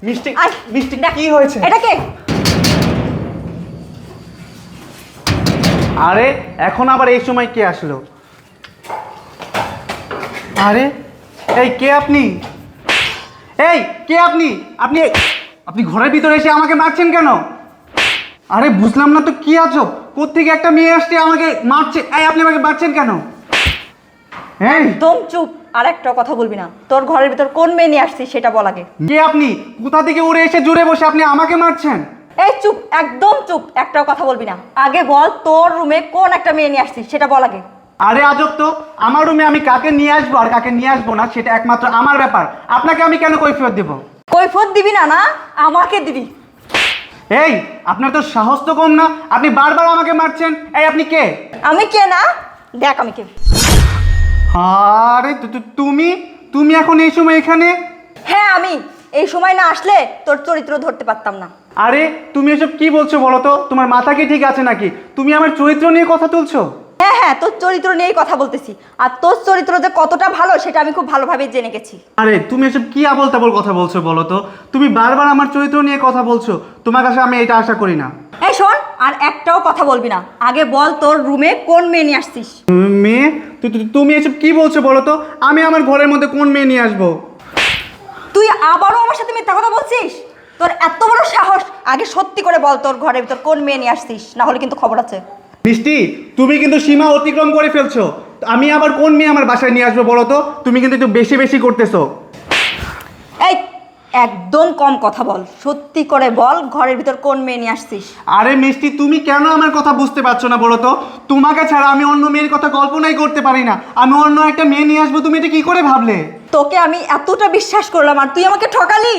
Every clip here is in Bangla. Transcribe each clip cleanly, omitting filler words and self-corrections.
মিষ্টি মিষ্টি কি হয়েছে? এটা কে? আরে এখন আবার এই সময় কে আসলো? আরে এই কে আপনি? এই কে আপনি? আপনি আপনি ঘরের ভিতরে এসে আমাকে মারছেন কেন? আরে বুঝলাম না তো কি আছো? কোত্থেকে একটা মেয়ে আসছে আমাকে মারছে। এই আপনি আমাকে মারছেন কেন? হ্যাঁ একদম চুপ, আর একটা কথা বলবি না। তোর ঘরের ভিতর কোন মেয়ে নিয়ে আসছিস সেটা বল আগে। কে আপনি? কোথা থেকে উড়ে এসে জুড়ে বসে আপনি আমাকে মারছেন? এই চুপ, একদম চুপ, একটাও কথা বলবি না। আগে বল তোর রুমে কোন একটা মেয়ে নিয়ে আসছিস সেটা বল আগে। আরে আজব তো, আমার রুমে আমি কাকে নিয়ে আসবো আর কাকে নিয়ে আসবো না সেটা একমাত্র আমার ব্যাপার। আপনাকে আমি কেন কৈফিয়ত দেব? কৈফিয়ত দিবি না? না আমাকে দিবি। এই আপনার তো সাহস তো কম না, আপনি বারবার আমাকে মারছেন। এই আপনি কে? আমি কে না দেখ আমি কে। আরে তুমি তুমি এখন এই সময় এখানে? হ্যাঁ আমি। এই সময় না আসলে তোর চরিত্র ধরতে পারতাম না। আরে তুমি এসব কি বলছো বলো তো? তোমার মাথা কি ঠিক আছে নাকি? তুমি আমার চরিত্র নিয়ে কথা তুলছো? হ্যাঁ হ্যাঁ, তোর চরিত্র নিয়েই কথা বলতেছি। আর তোর চরিত্র যে কতটা ভালো সেটা আমি খুব ভালোভাবে জেনে গেছি। আরে তুমি এসব কি আবোল তাবোল কথা বলছো বলো তো? তুমি বারবার আমার চরিত্র নিয়ে কথা বলছো, তোমার কাছে আমি এটা আশা করি না। এই শোন, আর একটাও কথা বলবি না। আগে বল তোর রুমে কোন মেয়ে নিয়ে আসছিস। মেয়ে? তুমি এসব কি বলছো বলো তো? আমি আমার ঘরের মধ্যে কোন মেয়ে নিয়ে আসবো? তুই আবারও আমার সাথে মিথ্যা কথা বলছিস? তোর এত বড় সাহস! আগে সত্যি করে বল তোর ঘরের ভিতর কোন মেয়ে নিয়ে আসছিস, না হলে কিন্তু খবর আছে। মিষ্টি, তুমি কিন্তু সীমা অতিক্রম করে ফেলছো। আমি আবার কোন মেয়ে আমার বাসায় নিয়ে আসবো বলো তো? তুমি কিন্তু একটু বেশি বেশি করতেছো। এই একদম কম কথা বল, সত্যি করে বল ঘরের ভিতর কোন মেয়ে নিয়ে আসছিস। আরে মিষ্টি, তুমি কেন আমার কথা বুঝতে পারছো না বলো তো? তোমাকে ছাড়া আমি অন্য মেয়ের কথা কল্পনাই করতে পারি না। আমি অন্য একটা মেয়ে নিয়ে আসবো, তুমি এটা কি করে ভাবলে? তোকে আমি এতটা বিশ্বাস করলাম আর তুই আমাকে ঠকালি।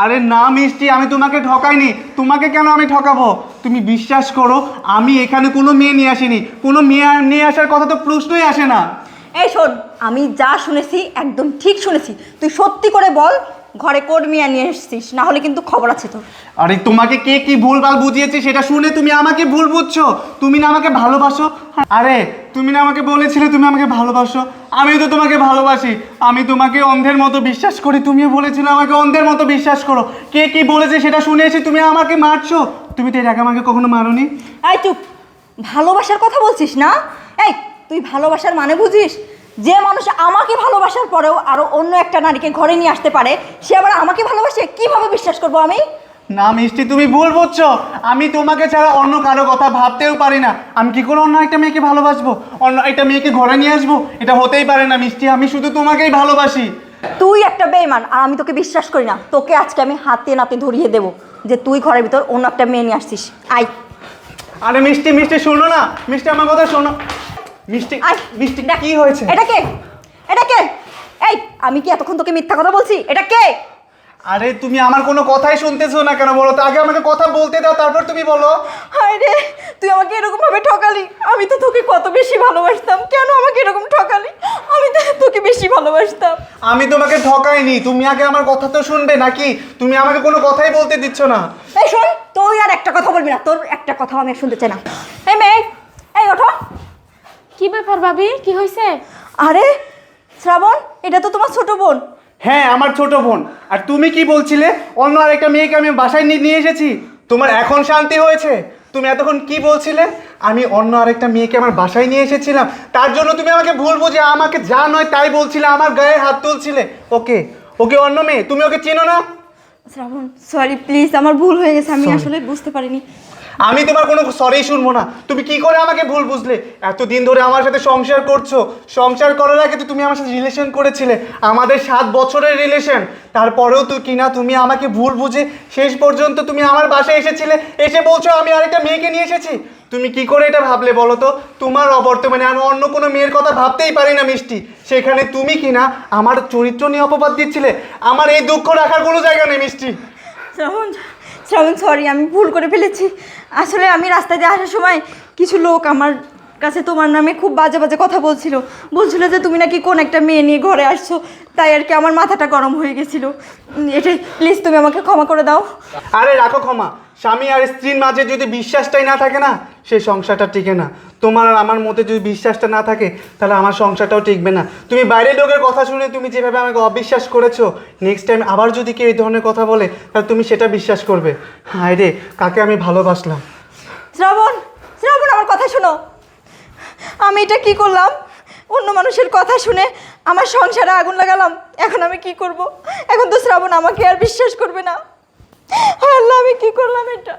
আরে না মিষ্টি, আমি তোমাকে ঠকাইনি। তোমাকে কেন আমি ঠকাবো? তুমি বিশ্বাস করো, আমি এখানে কোনো মেয়ে নিয়ে আসিনি। কোনো মেয়ে নিয়ে আসার কথা তো প্রশ্নই আসে না। এই শোন, আমি যা শুনেছি একদম ঠিক শুনেছি। তুই সত্যি করে বল ঘরে কোন মেয়ে নিয়ে এসেছিস, না হলে কিন্তু খবর আছে তোর। আরে তোমাকে কে কি ভুলভাল বুঝিয়েছে সেটা শুনে তুমি আমাকে ভুল বুঝছো। তুমি না আমাকে ভালোবাসো? আরে তুমি না আমাকে বলেছিলে তুমি আমাকে ভালোবাসো? আমি তো তোমাকে ভালোবাসি। আমি তোমাকে অন্ধের মতো বিশ্বাস করি, তুমিও বলেছিলে আমাকে অন্ধের মতো বিশ্বাস করো। কে কি বলেছে সেটা শুনে এসে তুমি আমাকে মারছো। তুমি তো এর আগে আমাকে কখনো মারোনি। এই চুপ, ভালোবাসার কথা বলছিস না? এই তুই ভালোবাসার মানে বুঝিস? যে মানুষ আমাকে ভালোবাসার পরেও আরো অন্য একটা নারীকে ঘরে নিয়ে আসতে পারে, সে আবার আমাকে ভালোবাসে, কিভাবে বিশ্বাস করবো আমি? না মিষ্টি, তুমি ভুল বুঝছো। আমি তোমাকে ছাড়া অন্য কারো কথা ভাবতেও পারি না। আমি কি করে অন্য একটা মেয়েকে ভালোবাসবো, অন্য একটা মেয়েকে ঘরে নিয়ে আসবো? এটা হতেই পারে না মিষ্টি, আমি শুধু তোমাকেই ভালোবাসি। তুই একটা বেঈমান আর আমি তোকে বিশ্বাস করি না। তোকে আজকে আমি হাতে নাতে ধরিয়ে দেবো যে তুই ঘরের ভিতর অন্য একটা মেয়ে নিয়ে আসছিস। আই আরে মিষ্টি মিষ্টি শোনো না, মিষ্টি আমার কথা শোনো। মিষ্টি মিষ্টি কি হয়েছে? এটা কে? এটা কে? এই আমি কি এতক্ষণ তোকে মিথ্যা কথা বলছি? এটা কে? আরে তুমি আমার কোনো কথাই শুনতেছো না কেন বলো তো? আগে আমাকে কথা বলতে দাও, তারপর তুমি বলো। হায় রে, তুই আমাকে এরকম ভাবে ঠকালি। আমি তো তোকে কত বেশি ভালোবাসতাম, কেন আমাকে এরকম ঠকালি? আমি তো তোকে বেশি ভালোবাসতাম। আমি তোমাকে ঠকাইনি, তুমি আগে আমার কথা তো শুনবে নাকি? তুমি আমাকে কোনো কথাই বলতে দিচ্ছ না। এই শোন, তুই আর একটা কথা বলবি না। তোর একটা কথাও আমি শুনতে চাই না। এই মেয়ে, এই ওঠো। কি ব্যাপার ভাবি, কি হয়েছে? আরে শ্রাবণ, এটা তো তোমার ছোট বোন। হ্যাঁ, আমার ছোট বোন। আর তুমি কি বলছিলে অন্য আরেকটা মেয়েকে আমি বাসায় নিয়ে এসেছি? তোমার এখন শান্তি হয়েছে? তুমি এতক্ষণ কি বলছিলে? আমি অন্য আরেকটা মেয়েকে আমার বাসায় নিয়ে এসেছিলাম, তার জন্য তুমি আমাকে ভুল বুঝে আমাকে যা নয় তাই বলছিলে, আমার গায়ে হাত তুলছিলে। ওকে ওকে অন্য মেয়ে, তুমি ওকে চেনো না? শ্রাবণ সরি প্লিজ, আমার ভুল হয়ে গেছে, আমি Sorry. আসলে বুঝতে পারিনি। আমি তোমার কোনো সরি শুনবো না। তুমি কি করে আমাকে ভুল বুঝলে? এতদিন ধরে আমার সাথে সংসার করছো, সংসার করার আগে তো তুমি আমার সাথে রিলেশন করেছিলে, আমাদের 7 বছরের রিলেশন। তারপরেও তো কিনা তুমি আমাকে ভুল বুঝে শেষ পর্যন্ত তুমি আমার বাসায় এসেছিলে, এসে বলছো আমি আরেকটা মেয়েকে নিয়ে এসেছি। তুমি কি করে এটা ভাবলে বলো তো? তোমার অবর্তমানে আমি অন্য কোনো মেয়ের কথা ভাবতেই পারি না মিষ্টি। সেখানে তুমি কিনা আমার চরিত্র নিয়ে অপবাদ দিচ্ছিলে। আমার এই দুঃখ রাখার কোনো জায়গা নেই মিষ্টি। শ্রাবণ শ্রাবণ সরি, আমি ভুল করে ফেলেছি। আসলে আমি রাস্তায় দিয়ে আসার সময় কিছু লোক আমার কাছে তোমার নামে খুব বাজে বাজে কথা বলছিল যে তুমি নাকি কোন একটা মেয়ে নিয়ে ঘরে আসছো, তাই আর কি আমার মাথাটা গরম হয়ে গেছিলো। এটাই, প্লিজ তুমি আমাকে ক্ষমা করে দাও। আরে রাখো ক্ষমা। স্বামী আর স্ত্রীর মাঝে যদি বিশ্বাসটাই না থাকে না, সেই সংসারটা টিকে না। তোমার আর আমার মধ্যে যদি বিশ্বাসটা না থাকে তাহলে আমার সংসারটাও টিকবে না। তুমি বাইরের লোকের কথা শুনে তুমি যেভাবে আমাকে অবিশ্বাস করেছো, নেক্সট টাইম আবার যদি কেউ এই ধরনের কথা বলে তাহলে তুমি সেটা বিশ্বাস করবে। হায় রে, কাকে আমি ভালোবাসলাম। শ্রাবণ, শ্রাবণ আমার কথা শোনো। আমি এটা কি করলাম? অন্য মানুষের কথা শুনে আমার সংসারে আগুন লাগালাম। এখন আমি কি করব? এখন তো শ্রাবণ আমাকে আর বিশ্বাস করবে না। হায় আল্লাহ, আমি কি করলাম এটা?